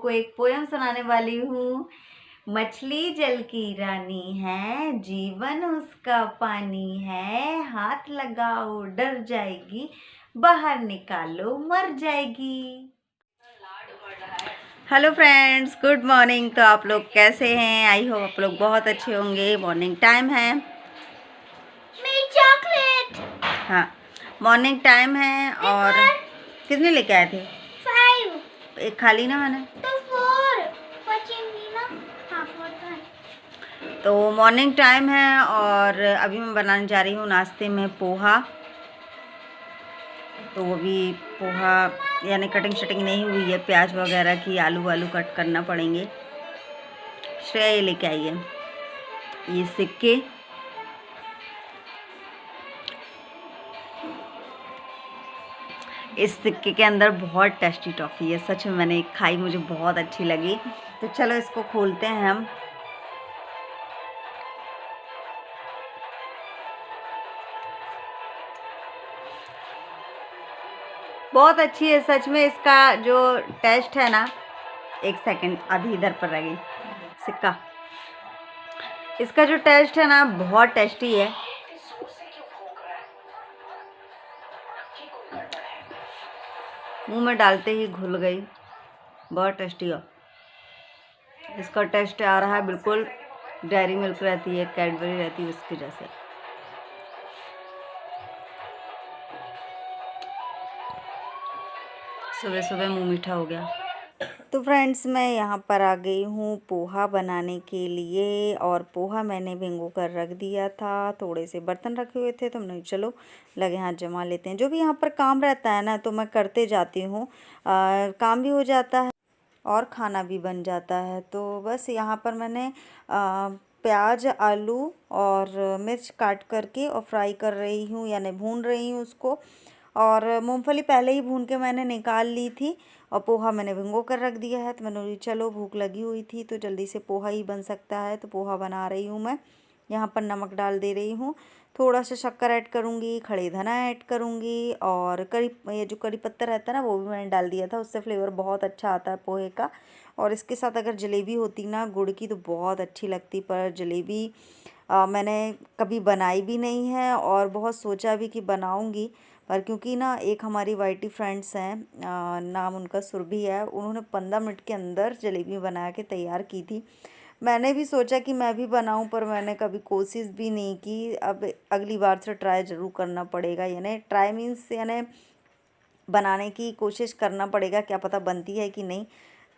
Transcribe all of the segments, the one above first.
को एक पोयम सुनाने वाली हूँ। मछली जल की रानी है, जीवन उसका पानी है, हाथ लगाओ डर जाएगी, बाहर निकालो मर जाएगी। Hello friends, good morning. तो आप लोग कैसे हैं? आई होप आप लोग बहुत अच्छे होंगे। मॉर्निंग टाइम है। चॉकलेट। हाँ, मॉर्निंग टाइम है। और कितने लेके आए थे? 5। एक खा ली ना मैंने। तो 4 बचेंगी ना। हाँ 4। तो मॉर्निंग टाइम है और अभी मैं बनाने जा रही हूँ नाश्ते में पोहा। तो अभी पोहा यानी कटिंग शटिंग नहीं हुई है प्याज वगैरह की, आलू वालू कट करना पड़ेंगे। श्रेया ये लेके आई है ये सिक्के। इस सिक्के के अंदर बहुत टेस्टी टॉफ़ी है, सच में मैंने एक खाई, मुझे बहुत अच्छी लगी। तो चलो इसको खोलते हैं हम। बहुत अच्छी है सच में। इसका जो टेस्ट है ना, एक सेकंड आधी इधर पर रह गई सिक्का। इसका जो टेस्ट है ना बहुत टेस्टी है। मुंह में डालते ही घुल गई, बहुत टेस्टी है। इसका टेस्ट आ रहा है बिल्कुल डेयरी मिल्क रहती है, कैडबरी रहती है, उसकी जैसे। सुबह सुबह मुंह मीठा हो गया। तो फ्रेंड्स, मैं यहाँ पर आ गई हूँ पोहा बनाने के लिए। और पोहा मैंने भिंगो कर रख दिया था। थोड़े से बर्तन रखे हुए थे तो मैंने चलो लगे हाथ जमा लेते हैं। जो भी यहाँ पर काम रहता है ना तो मैं करते जाती हूँ। काम भी हो जाता है और खाना भी बन जाता है। तो बस यहाँ पर मैंने प्याज, आलू और मिर्च काट करके और फ्राई कर रही हूँ, यानी भून रही हूँ उसको। और मूंगफली पहले ही भून के मैंने निकाल ली थी और पोहा मैंने भिंगो कर रख दिया है। तो मैंने बोली चलो भूख लगी हुई थी तो जल्दी से पोहा ही बन सकता है, तो पोहा बना रही हूँ मैं। यहाँ पर नमक डाल दे रही हूँ, थोड़ा सा शक्कर ऐड करूँगी, खड़ी धना ऐड करूँगी और ये जो करी पत्ता रहता है ना वो भी मैंने डाल दिया था, उससे फ्लेवर बहुत अच्छा आता है पोहे का। और इसके साथ अगर जलेबी होती ना गुड़ की तो बहुत अच्छी लगती, पर जलेबी मैंने कभी बनाई भी नहीं है और बहुत सोचा भी कि बनाऊँगी, पर क्योंकि ना एक हमारी वाईटी फ्रेंड्स हैं, नाम उनका सुरभि है, उन्होंने 15 मिनट के अंदर जलेबी बना के तैयार की थी। मैंने भी सोचा कि मैं भी बनाऊं, पर मैंने कभी कोशिश भी नहीं की। अब अगली बार से ट्राई ज़रूर करना पड़ेगा, यानी ट्राई मीन्स यानी बनाने की कोशिश करना पड़ेगा, क्या पता बनती है कि नहीं।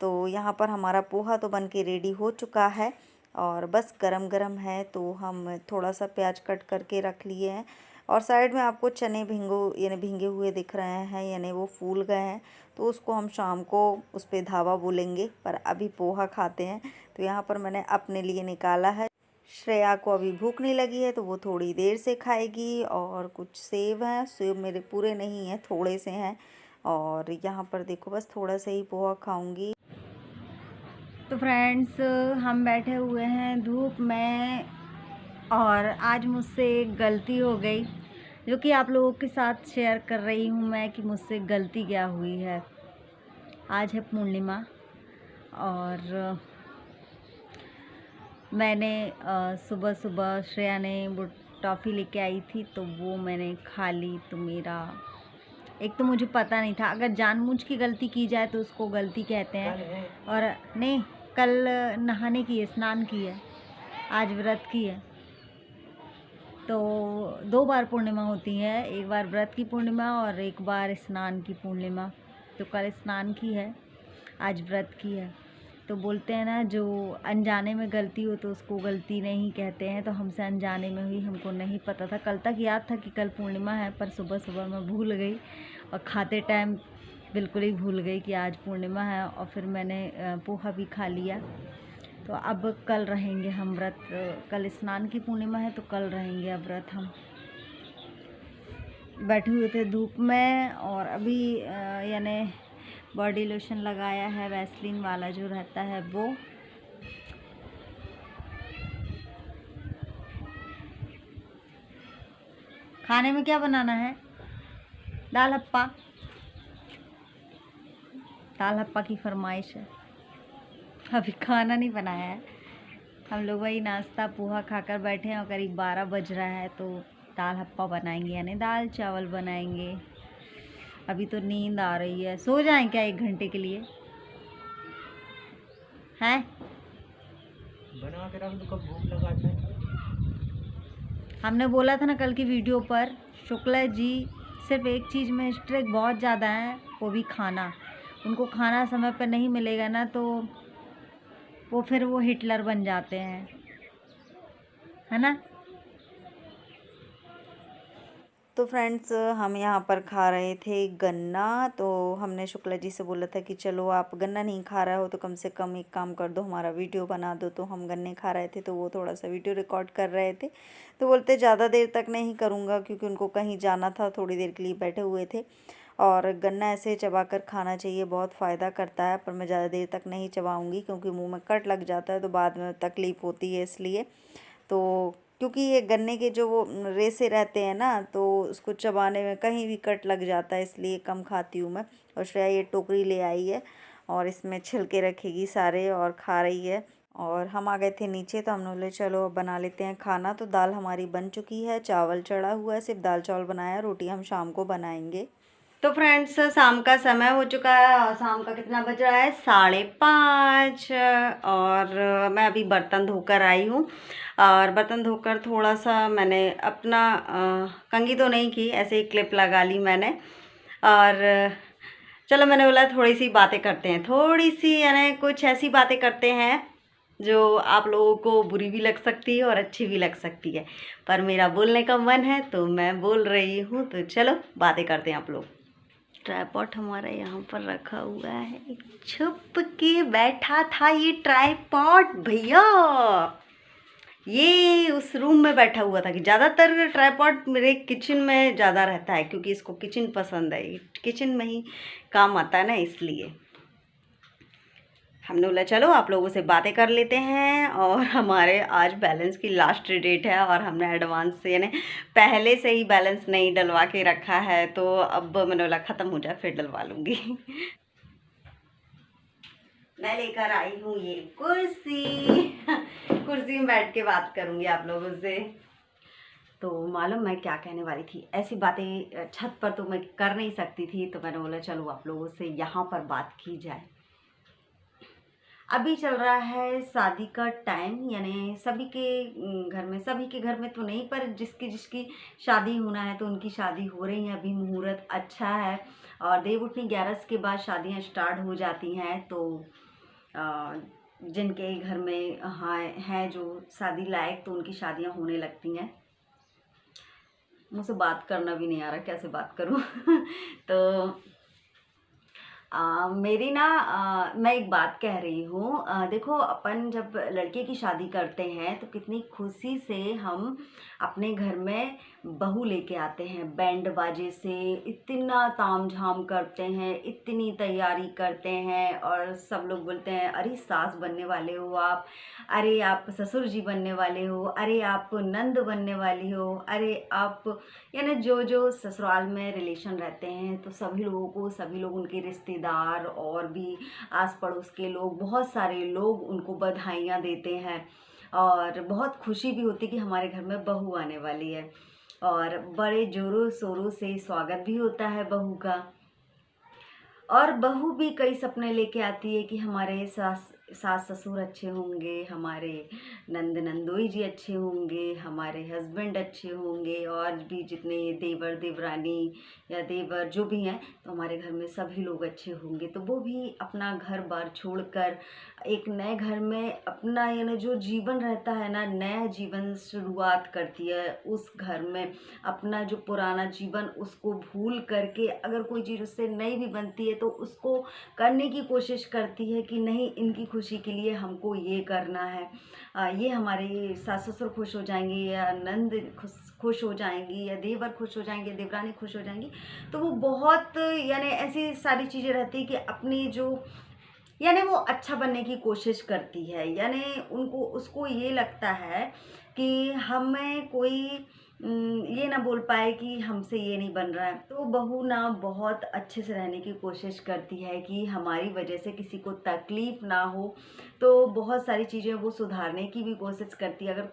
तो यहाँ पर हमारा पोहा तो बन के रेडी हो चुका है और बस गरम गरम है। तो हम थोड़ा सा प्याज कट करके रख लिए हैं और साइड में आपको चने भींगे हुए दिख रहे हैं, यानी वो फूल गए हैं। तो उसको हम शाम को उस पर धावा बोलेंगे, पर अभी पोहा खाते हैं। तो यहाँ पर मैंने अपने लिए निकाला है। श्रेया को अभी भूख नहीं लगी है तो वो थोड़ी देर से खाएगी। और कुछ सेब हैं, सेब मेरे पूरे नहीं हैं, थोड़े से हैं। और यहाँ पर देखो बस थोड़ा सा ही पोहा खाऊंगी। तो फ्रेंड्स, हम बैठे हुए हैं धूप में और आज मुझसे एक गलती हो गई जो कि आप लोगों के साथ शेयर कर रही हूँ मैं कि मुझसे गलती क्या हुई है। आज है पूर्णिमा और मैंने सुबह सुबह श्रेया ने वो टॉफ़ी लेके आई थी तो वो मैंने खा ली। तो मेरा एक तो मुझे पता नहीं था, अगर जानबूझ की गलती की जाए तो उसको गलती कहते हैं। और नहीं, कल नहाने की है, स्नान की है, आज व्रत की है। तो 2 बार पूर्णिमा होती है, एक बार व्रत की पूर्णिमा और एक बार स्नान की पूर्णिमा। तो कल स्नान की है, आज व्रत की है। तो बोलते हैं ना जो अनजाने में गलती हो तो उसको गलती नहीं कहते हैं। तो हमसे अनजाने में हुई, हमको नहीं पता था। कल तक याद था कि कल पूर्णिमा है, पर सुबह सुबह मैं भूल गई और खाते टाइम बिल्कुल ही भूल गई कि आज पूर्णिमा है। और फिर मैंने पोहा भी खा लिया। तो अब कल रहेंगे हम व्रत। कल स्नान की पूर्णिमा है तो कल रहेंगे अब व्रत हम। बैठे हुए थे धूप में और अभी यानी बॉडी लोशन लगाया है, वैसलीन वाला जो रहता है वो। खाने में क्या बनाना है? दाल हप्पा, दाल हप्पा की फरमाइश है। अभी खाना नहीं बनाया है, हम लोग वही नाश्ता पोहा खाकर बैठे हैं और करीब 12 बज रहा है, तो दाल हप्पा बनाएंगे यानी दाल चावल बनाएंगे। अभी तो नींद आ रही है, सो जाएं क्या 1 घंटे के लिए? हैं? बना के रख दो, कब भूख लगाता है। हमने बोला था ना कल की वीडियो पर, शुक्ला जी सिर्फ एक चीज़ में स्ट्रिक्ट बहुत ज़्यादा है, वो भी खाना। उनको खाना समय पर नहीं मिलेगा ना तो वो हिटलर बन जाते हैं, है ना। तो फ्रेंड्स हम यहाँ पर खा रहे थे गन्ना। तो हमने शुक्ला जी से बोला था कि चलो आप गन्ना नहीं खा रहे हो तो कम से कम एक काम कर दो, हमारा वीडियो बना दो। तो हम गन्ने खा रहे थे, तो वो थोड़ा सा वीडियो रिकॉर्ड कर रहे थे। तो बोलते ज़्यादा देर तक नहीं करूँगा, क्योंकि उनको कहीं जाना था, थोड़ी देर के लिए बैठे हुए थे। और गन्ना ऐसे चबा कर खाना चाहिए, बहुत फ़ायदा करता है, पर मैं ज़्यादा देर तक नहीं चबाऊँगी क्योंकि मुँह में कट लग जाता है तो बाद में तकलीफ़ होती है, इसलिए। तो क्योंकि ये गन्ने के जो वो रेसे रहते हैं ना, तो उसको चबाने में कहीं भी कट लग जाता है, इसलिए कम खाती हूँ मैं। और श्रेया ये टोकरी ले आई है और इसमें छिलके रखेगी सारे और खा रही है। और हम आ गए थे नीचे, तो हमने बोले चलो अब बना लेते हैं खाना। तो दाल हमारी बन चुकी है, चावल चढ़ा हुआ है, सिर्फ दाल चावल बनाया, रोटी हम शाम को बनाएंगे। तो फ्रेंड्स शाम का समय हो चुका है और शाम का कितना बज रहा है, 5:30। और मैं अभी बर्तन धोकर आई हूँ। और बर्तन धोकर थोड़ा सा मैंने अपना कंघी तो नहीं की, ऐसे ही क्लिप लगा ली मैंने। और चलो मैंने बोला थोड़ी सी बातें करते हैं, थोड़ी सी यानी कुछ ऐसी बातें करते हैं जो आप लोगों को बुरी भी लग सकती है और अच्छी भी लग सकती है, पर मेरा बोलने का मन है तो मैं बोल रही हूँ। तो चलो बातें करते हैं आप लोग। ट्राइपॉड हमारा यहाँ पर रखा हुआ है, छुप के बैठा था ये ट्राइपॉड भैया, ये उस रूम में बैठा हुआ था। कि ज़्यादातर ट्राइपॉड मेरे किचन में ज़्यादा रहता है, क्योंकि इसको किचन पसंद है, किचन में ही काम आता है ना, इसलिए हमने बोला चलो आप लोगों से बातें कर लेते हैं। और हमारे आज बैलेंस की लास्ट डेट है और हमने एडवांस से यानी पहले से ही बैलेंस नहीं डलवा के रखा है, तो अब मैंने बोला ख़त्म हो जाए फिर डलवा लूँगी। मैं लेकर आई हूँ ये कुर्सी, कुर्सी में बैठ के बात करूँगी आप लोगों से। तो मालूम मैं क्या कहने वाली थी, ऐसी बातें छत पर तो मैं कर नहीं सकती थी, तो मैंने बोला चलो आप लोगों से यहाँ पर बात की जाए। अभी चल रहा है शादी का टाइम, यानी सभी के घर में तो नहीं, पर जिसकी जिसकी शादी होना है तो उनकी शादी हो रही है। अभी मुहूर्त अच्छा है और देवउठनी 11 के बाद शादियां स्टार्ट हो जाती हैं। तो जिनके घर में हैं जो शादी लायक, तो उनकी शादियां होने लगती हैं। मुझसे बात करना भी नहीं आ रहा, कैसे बात करूं। तो मेरी ना मैं एक बात कह रही हूँ। देखो अपन जब लड़के की शादी करते हैं तो कितनी खुशी से हम अपने घर में बहू लेके आते हैं, बैंड बाजे से इतना तामझाम करते हैं, इतनी तैयारी करते हैं और सब लोग बोलते हैं अरे सास बनने वाले हो आप, अरे आप ससुर जी बनने वाले हो, अरे आप नंद बनने वाली हो, अरे आप यानी जो जो ससुराल में रिलेशन रहते हैं, तो सभी लोगों को, सभी लोग उनके रिश्तेदार और भी आस पड़ोस के लोग, बहुत सारे लोग उनको बधाइयाँ देते हैं और बहुत खुशी भी होती है कि हमारे घर में बहू आने वाली है। और बड़े जोरों शोरों से स्वागत भी होता है बहू का। और बहू भी कई सपने लेके आती है कि हमारे सास ससुर अच्छे होंगे, हमारे नंद नंदोई जी अच्छे होंगे, हमारे हस्बैंड अच्छे होंगे, और भी जितने देवर देवरानी या देवर जो भी हैं, तो हमारे घर में सभी लोग अच्छे होंगे। तो वो भी अपना घर बार छोड़कर एक नए घर में अपना यानी जो जीवन रहता है ना, नया जीवन शुरुआत करती है उस घर में। अपना जो पुराना जीवन उसको भूल करके अगर कोई चीज़ उससे नई भी बनती है तो उसको करने की कोशिश करती है कि नहीं, इनकी खुशी के लिए हमको ये करना है, ये हमारे सास ससुर खुश हो जाएंगे, या नंद खुश हो जाएंगी, या देवर खुश हो जाएंगे, देवरानी खुश हो जाएंगी। तो वो बहुत यानी ऐसी सारी चीज़ें रहती है कि अपनी जो यानी वो अच्छा बनने की कोशिश करती है, यानी उसको ये लगता है कि हमें कोई ये ना बोल पाए कि हमसे ये नहीं बन रहा है। तो बहू ना बहुत अच्छे से रहने की कोशिश करती है कि हमारी वजह से किसी को तकलीफ़ ना हो, तो बहुत सारी चीज़ें वो सुधारने की भी कोशिश करती है। अगर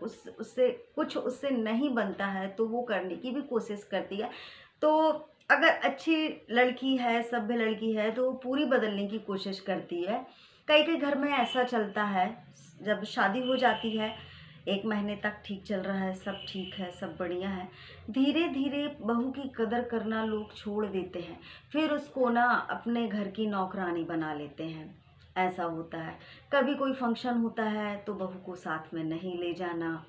कुछ उससे नहीं बनता है तो वो करने की भी कोशिश करती है। तो अगर अच्छी लड़की है, सभ्य लड़की है, तो वो पूरी बदलने की कोशिश करती है। कई-कई घर में ऐसा चलता है, जब शादी हो जाती है, 1 महीने तक ठीक चल रहा है, सब ठीक है, सब बढ़िया है। धीरे-धीरे बहू की कदर करना लोग छोड़ देते हैं, फिर उसको ना अपने घर की नौकरानी बना लेते हैं, ऐसा होता है। कभी कोई फंक्शन होता है तो बहू को साथ में नहीं ले जाना,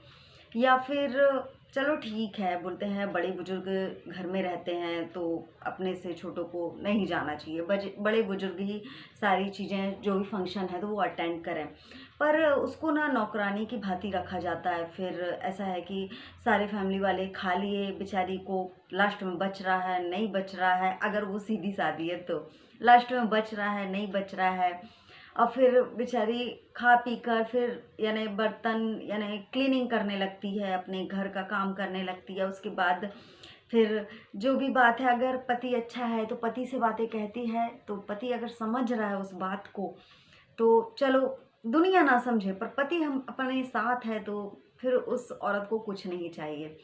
या फिर चलो ठीक है, बोलते हैं बड़े बुजुर्ग घर में रहते हैं तो अपने से छोटों को नहीं जाना चाहिए, बड़े बुजुर्ग ही सारी चीज़ें जो भी फंक्शन है तो वो अटेंड करें। पर उसको ना नौकरानी की भांति रखा जाता है। फिर ऐसा है कि सारे फैमिली वाले खा लिए, बेचारी को लास्ट में बच रहा है, नहीं बच रहा है, अगर वो सीधी सादी है तो लास्ट में बच रहा है, नहीं बच रहा है, और फिर बेचारी खा पी कर फिर यानी बर्तन यानी क्लीनिंग करने लगती है, अपने घर का काम करने लगती है। उसके बाद फिर जो भी बात है, अगर पति अच्छा है तो पति से बातें कहती है, तो पति अगर समझ रहा है उस बात को तो चलो, दुनिया ना समझे, पर पति हम अपने साथ है तो फिर उस औरत को कुछ नहीं चाहिए।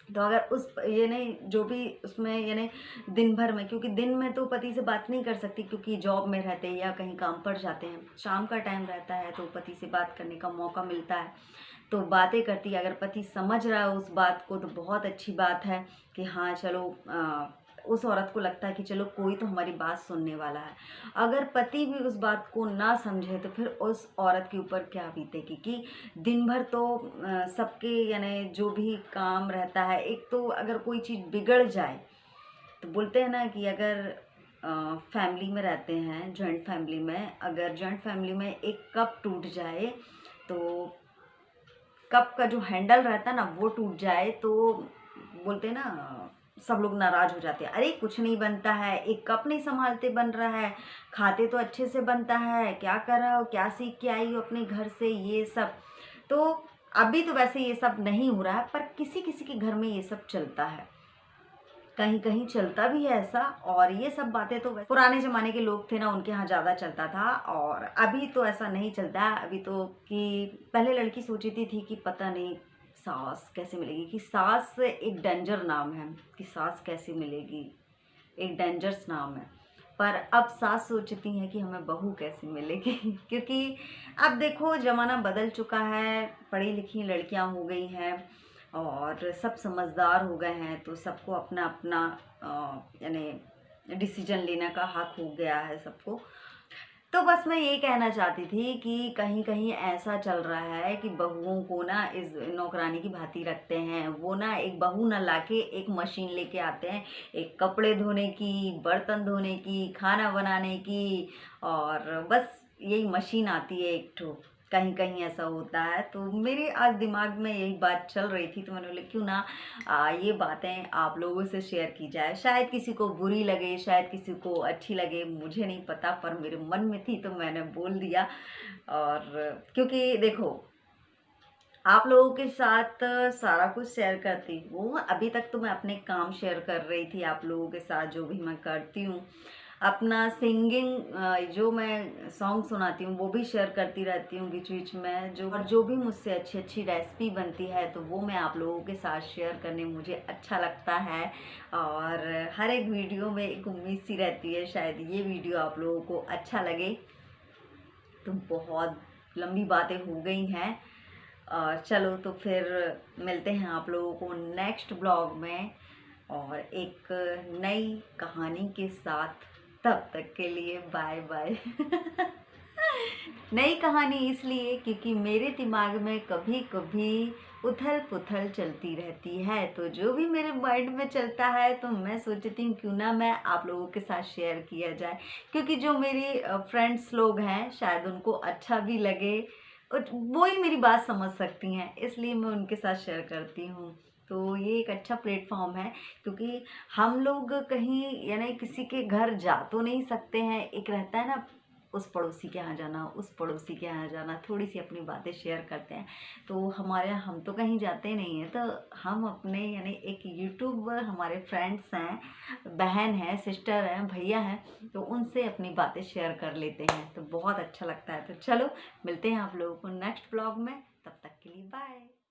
तो अगर उस ये नहीं जो भी उसमें यानी दिन भर में, क्योंकि दिन में तो पति से बात नहीं कर सकती क्योंकि जॉब में रहते हैं या कहीं काम पर जाते हैं, शाम का टाइम रहता है तो पति से बात करने का मौका मिलता है, तो बातें करती है। अगर पति समझ रहा है उस बात को तो बहुत अच्छी बात है कि हाँ चलो, उस औरत को लगता है कि चलो कोई तो हमारी बात सुनने वाला है। अगर पति भी उस बात को ना समझे तो फिर उस औरत के ऊपर क्या बीतेगी कि दिन भर तो सबके यानी जो भी काम रहता है, एक तो अगर कोई चीज़ बिगड़ जाए तो बोलते हैं ना कि अगर फैमिली में रहते हैं, जॉइंट फैमिली में, अगर जॉइंट फैमिली में एक कप टूट जाए तो कप का जो हैंडल रहता है ना वो टूट जाए तो बोलते हैं ना, सब लोग नाराज हो जाते हैं, अरे कुछ नहीं बनता है, एक कप नहीं संभालते बन रहा है, खाते तो अच्छे से बनता है, क्या कर रहा हो, क्या सीख के आई हो अपने घर से, ये सब। तो अभी तो वैसे ये सब नहीं हो रहा है, पर किसी किसी के घर में ये सब चलता है, कहीं कहीं चलता भी है ऐसा। और ये सब बातें तो पुराने ज़माने के लोग थे ना, उनके यहाँ ज़्यादा चलता था, और अभी तो ऐसा नहीं चलता। अभी तो कि पहले लड़की सोचती थी कि पता नहीं सास कैसे मिलेगी, कि सास एक डेंजर नाम है, कि सास कैसे मिलेगी, एक डेंजरस नाम है। पर अब सास सोचती हैं कि हमें बहू कैसे मिलेगी क्योंकि अब देखो ज़माना बदल चुका है, पढ़ी लिखी लड़कियां हो गई हैं और सब समझदार हो गए हैं, तो सबको अपना अपना यानी डिसीजन लेने का हक हो गया है सबको। तो बस मैं ये कहना चाहती थी कि कहीं कहीं ऐसा चल रहा है कि बहुओं को ना इस नौकरानी की भांति रखते हैं। वो ना एक बहू ना लाके एक मशीन लेके आते हैं, एक कपड़े धोने की, बर्तन धोने की, खाना बनाने की, और बस यही मशीन आती है एक ठो। कहीं कहीं ऐसा होता है। तो मेरे आज दिमाग में यही बात चल रही थी, तो मैंने बोला क्यों ना ये बातें आप लोगों से शेयर की जाए। शायद किसी को बुरी लगे, शायद किसी को अच्छी लगे, मुझे नहीं पता, पर मेरे मन में थी तो मैंने बोल दिया। और क्योंकि देखो, आप लोगों के साथ सारा कुछ शेयर करती हूँ, अभी तक तो मैं अपने काम शेयर कर रही थी आप लोगों के साथ, जो भी मैं करती हूँ, अपना सिंगिंग जो मैं सॉन्ग सुनाती हूँ वो भी शेयर करती रहती हूँ बीच बीच में, जो भी मुझसे अच्छी अच्छी रेसिपी बनती है तो वो मैं आप लोगों के साथ शेयर करने मुझे अच्छा लगता है। और हर एक वीडियो में एक उम्मीद सी रहती है शायद ये वीडियो आप लोगों को अच्छा लगे। तो बहुत लंबी बातें हो गई हैं, और चलो तो फिर मिलते हैं आप लोगों को नेक्स्ट ब्लॉग में और एक नई कहानी के साथ। तब तक के लिए बाय बाय नई कहानी इसलिए क्योंकि मेरे दिमाग में कभी कभी उथल पुथल चलती रहती है, तो जो भी मेरे माइंड में चलता है तो मैं सोचती हूँ क्यों ना मैं आप लोगों के साथ शेयर किया जाए, क्योंकि जो मेरी फ्रेंड्स लोग हैं शायद उनको अच्छा भी लगे और वो ही मेरी बात समझ सकती हैं, इसलिए मैं उनके साथ शेयर करती हूँ। तो ये एक अच्छा प्लेटफॉर्म है, क्योंकि हम लोग कहीं यानी किसी के घर जा तो नहीं सकते हैं, एक रहता है ना उस पड़ोसी के यहाँ जाना, उस पड़ोसी के यहाँ जाना, थोड़ी सी अपनी बातें शेयर करते हैं। तो हमारे यहाँ हम तो कहीं जाते नहीं हैं, तो हम अपने यानी एक यूट्यूब हमारे फ्रेंड्स हैं, बहन है, सिस्टर हैं, भैया हैं, तो उनसे अपनी बातें शेयर कर लेते हैं, तो बहुत अच्छा लगता है। तो चलो मिलते हैं आप लोगों को नेक्स्ट ब्लॉग में, तब तक के लिए बाय।